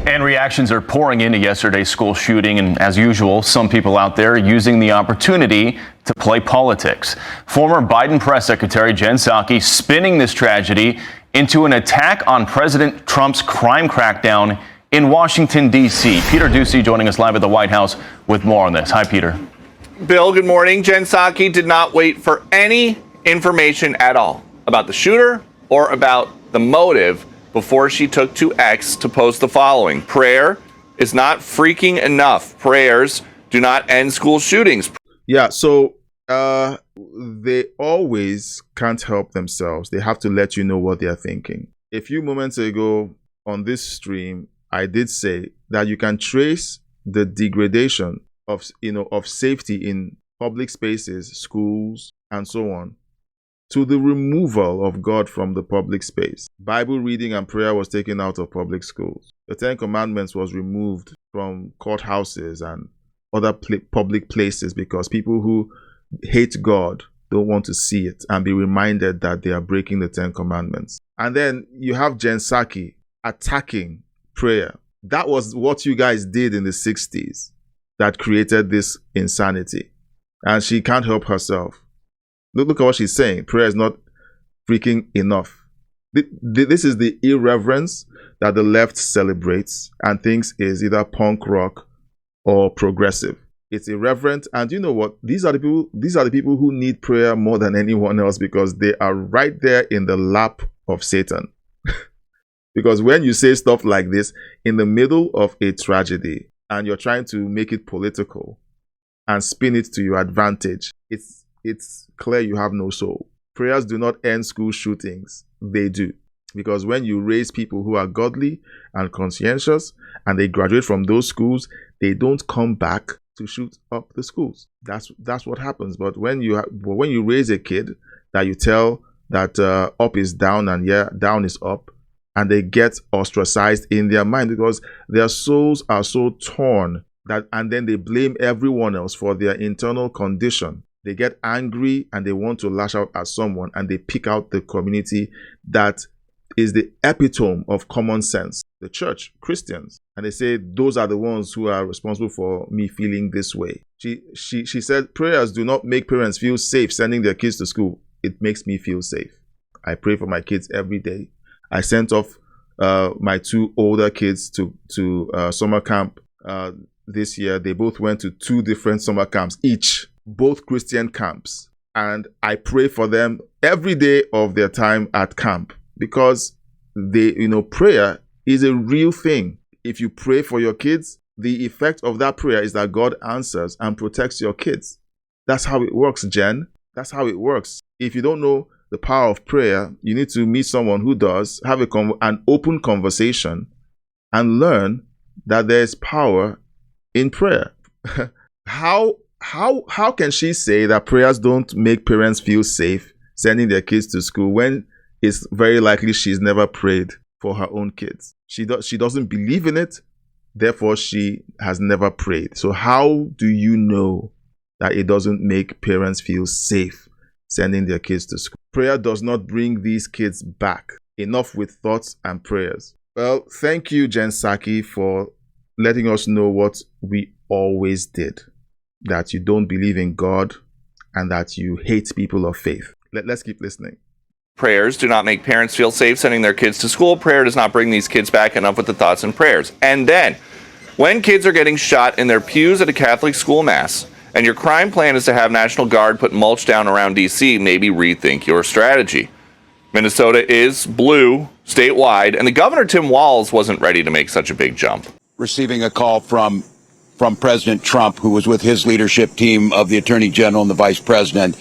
And reactions are pouring into yesterday's school shooting, and as usual, some people out there using the opportunity to play politics. Former Biden press secretary Jen Psaki spinning this tragedy into an attack on President Trump's crime crackdown in Washington, D.C. Peter Ducey joining us live at the White House with more on this. Hi, Peter. Bill, good morning. Jen Psaki did not wait for any information at all about the shooter or about the motive before she took to X to post the following: prayer is not freaking enough. Prayers do not end school shootings. Yeah, so they always can't help themselves. They have to let you know what they're thinking. A few moments ago on this stream, I did say that you can trace the degradation of safety in public spaces, schools, and so on, to the removal of God from the public space. Bible reading and prayer was taken out of public schools. The Ten Commandments was removed from courthouses and other public places because people who hate God don't want to see it and be reminded that they are breaking the Ten Commandments. And then you have Jen Psaki attacking prayer. That was what you guys did in the 60s that created this insanity. And she can't help herself. Look at what she's saying. Prayer is not freaking enough. This is the irreverence that the left celebrates and thinks is either punk rock or progressive. It's irreverent, and you know what? These are the people who need prayer more than anyone else because they are right there in the lap of Satan. Because when you say stuff like this in the middle of a tragedy and you're trying to make it political and spin it to your advantage, it's clear you have no soul. Prayers do not end school shootings. They do. Because when you raise people who are godly and conscientious and they graduate from those schools, they don't come back to shoot up the schools. That's what happens. But when you raise a kid that you tell that up is down and down is up, and they get ostracized in their mind because their souls are so torn and then they blame everyone else for their internal condition. They get angry and they want to lash out at someone, and they pick out the community that is the epitome of common sense, the church, Christians. And they say those are the ones who are responsible for me feeling this way. She said prayers do not make parents feel safe sending their kids to school. It makes me feel safe. I pray for my kids every day. I sent off my two older kids to summer camp this year. They both went to two different summer camps each, both Christian camps. And I pray for them every day of their time at camp because prayer is a real thing. If you pray for your kids, the effect of that prayer is that God answers and protects your kids. That's how it works, Jen. That's how it works. If you don't know the power of prayer, you need to meet someone who does, have an open conversation, and learn that there's power in prayer. How can she say that prayers don't make parents feel safe sending their kids to school when it's very likely she's never prayed for her own kids? She doesn't believe in it, therefore she has never prayed. So how do you know that it doesn't make parents feel safe sending their kids to school? Prayer does not bring these kids back. Enough with thoughts and prayers. Well, thank you, Jen Psaki, for letting us know what we always did. That you don't believe in God and that you hate people of faith. Let's keep listening. Prayers do not make parents feel safe sending their kids to school. Prayer does not bring these kids back. Enough with the thoughts and prayers. And then, when kids are getting shot in their pews at a Catholic school mass, and your crime plan is to have National Guard put mulch down around D.C., maybe rethink your strategy. Minnesota is blue statewide, and the governor, Tim Walz, wasn't ready to make such a big jump. Receiving a call from President Trump, who was with his leadership team of the Attorney General and the Vice President,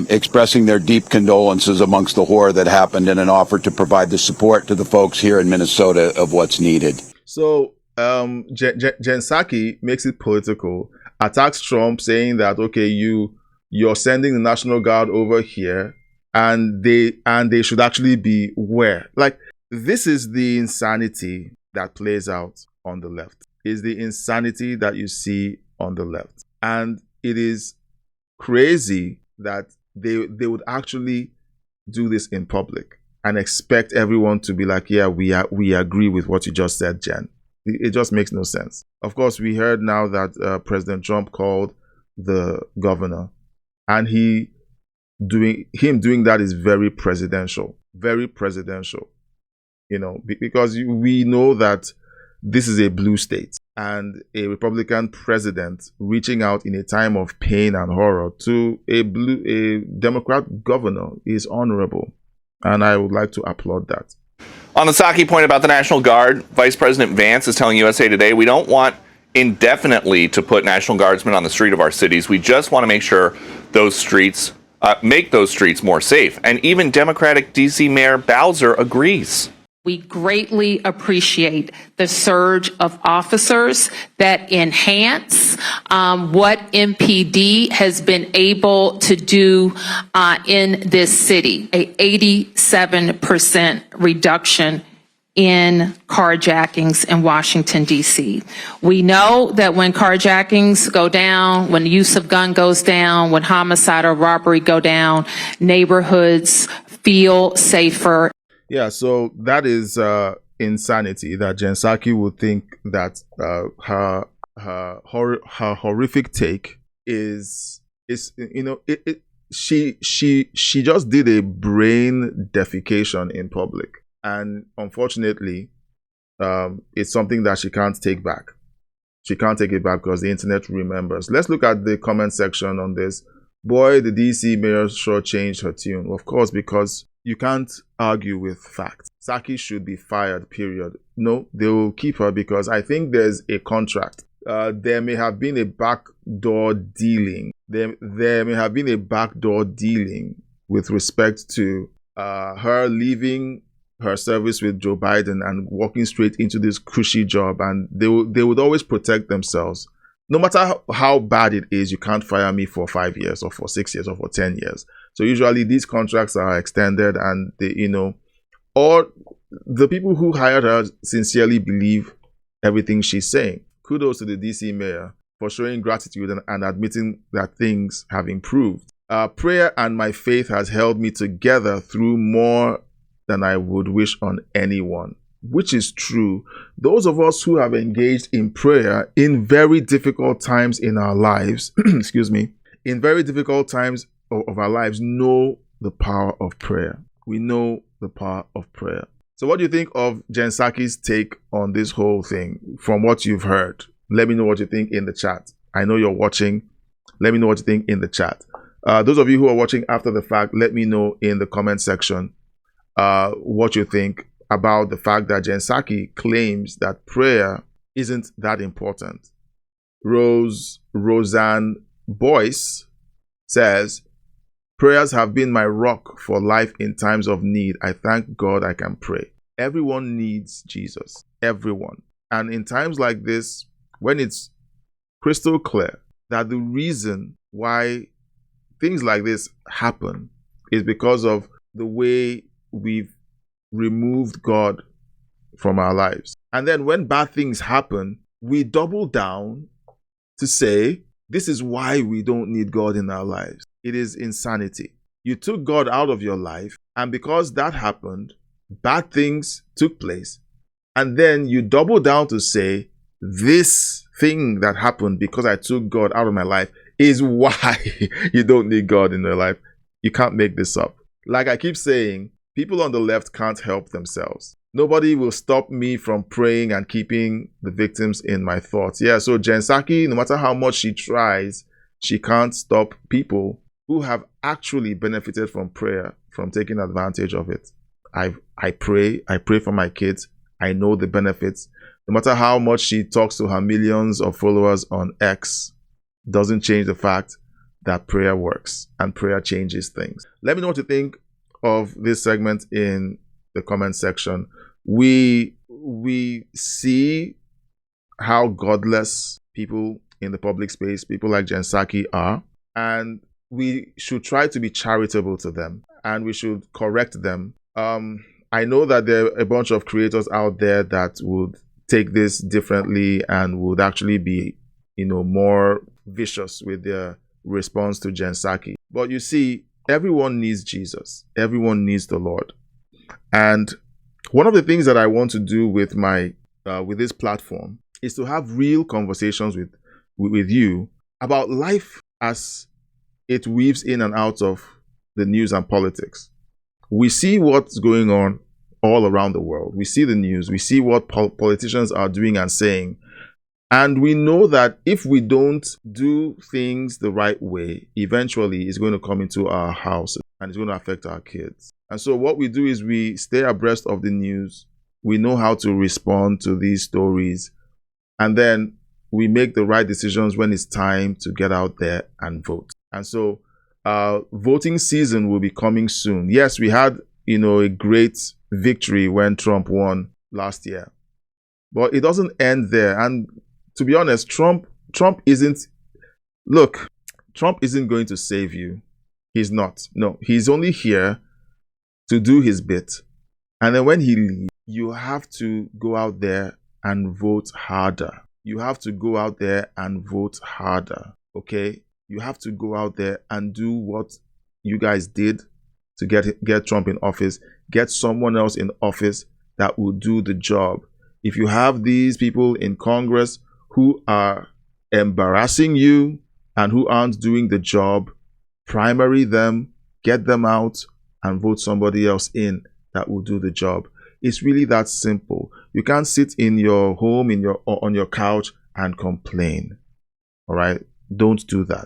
expressing their deep condolences amongst the horror that happened and an offer to provide the support to the folks here in Minnesota of what's needed. So Jen Psaki makes it political, attacks Trump, saying that, okay, you're sending the National Guard over here and they should actually be where? Like, this is the insanity that plays out on the left. Is the insanity that you see on the left. And it is crazy that they would actually do this in public and expect everyone to be like, yeah, we agree with what you just said, Jen. It just makes no sense. Of course, we heard now that President Trump called the governor, and him doing that is very presidential, very presidential. Because we know that this is a blue state, and a Republican president reaching out in a time of pain and horror to a Democrat governor is honorable, and I would like to applaud that. On the Psaki point about the National Guard, Vice President Vance is telling USA Today, we don't want indefinitely to put National Guardsmen on the street of our cities. We just want to make sure those streets, make those streets more safe. And even Democratic D.C. Mayor Bowser agrees. We greatly appreciate the surge of officers that enhance what MPD has been able to do in this city, a 87% reduction in carjackings in Washington, D.C. We know that when carjackings go down, when the use of gun goes down, when homicide or robbery go down, neighborhoods feel safer. Yeah, so that is insanity that Jen Psaki would think that her horrific take is she just did a brain defecation in public, and unfortunately, it's something that she can't take back. She can't take it back because the internet remembers. Let's look at the comment section on this. Boy, the DC mayor sure changed her tune. Of course, because you can't argue with facts. Psaki should be fired, period. No, they will keep her because I think there's a contract. There may have been a backdoor dealing. There may have been a backdoor dealing with respect to her leaving her service with Joe Biden and walking straight into this cushy job. And they would always protect themselves. No matter how bad it is, you can't fire me for 5 years or for 6 years or for 10 years. So usually these contracts are extended, and or the people who hired her sincerely believe everything she's saying. Kudos to the DC mayor for showing gratitude and admitting that things have improved. Prayer and my faith has held me together through more than I would wish on anyone. Which is true. Those of us who have engaged in prayer in very difficult times in our lives, excuse me, in very difficult times of our lives, know the power of prayer. We know the power of prayer. So what do you think of Jen Psaki's take on this whole thing from what you've heard? Let me know what you think in the chat. I know you're watching. Let me know what you think in the chat. Those of you who are watching after the fact, let me know in the comment section what you think about the fact that Jen Psaki claims that prayer isn't that important. Roseanne Boyce says, prayers have been my rock for life in times of need. I thank God I can pray. Everyone needs Jesus. Everyone. And in times like this, when it's crystal clear that the reason why things like this happen is because of the way we've removed God from our lives. And then when bad things happen, we double down to say, this is why we don't need God in our lives. It is insanity. You took God out of your life, and because that happened, bad things took place. And then you double down to say, this thing that happened because I took God out of my life is why you don't need God in your life. You can't make this up. Like I keep saying, people on the left can't help themselves. Nobody will stop me from praying and keeping the victims in my thoughts. Yeah, so Jen Psaki, no matter how much she tries, she can't stop people who have actually benefited from prayer from taking advantage of it. I pray for my kids. I know the benefits. No matter how much she talks to her millions of followers on X, doesn't change the fact that prayer works and prayer changes things. Let me know what you think of this segment in the comment section. We see how godless people in the public space, people like Jen Psaki, are, and we should try to be charitable to them, and we should correct them. I know that there are a bunch of creators out there that would take this differently and would actually be, more vicious with their response to Jen Psaki. But you see, everyone needs Jesus. Everyone needs the Lord. And one of the things that I want to do with my with this platform is to have real conversations with you about life as it weaves in and out of the news and politics. We see what's going on all around the world. We see the news. We see what politicians are doing and saying. And we know that if we don't do things the right way, eventually it's going to come into our house and it's going to affect our kids. And so what we do is we stay abreast of the news. We know how to respond to these stories. And then we make the right decisions when it's time to get out there and vote. And so voting season will be coming soon. Yes, we had, a great victory when Trump won last year. But it doesn't end there. And to be honest, Trump isn't going to save you. He's not. No, he's only here to do his bit. And then when he leaves, you have to go out there and vote harder. You have to go out there and vote harder. Okay? You have to go out there and do what you guys did to get Trump in office. Get someone else in office that will do the job. If you have these people in Congress who are embarrassing you and who aren't doing the job, primary them, get them out, and vote somebody else in that will do the job. It's really that simple. You can't sit in your home, on your couch and complain. All right? Don't do that.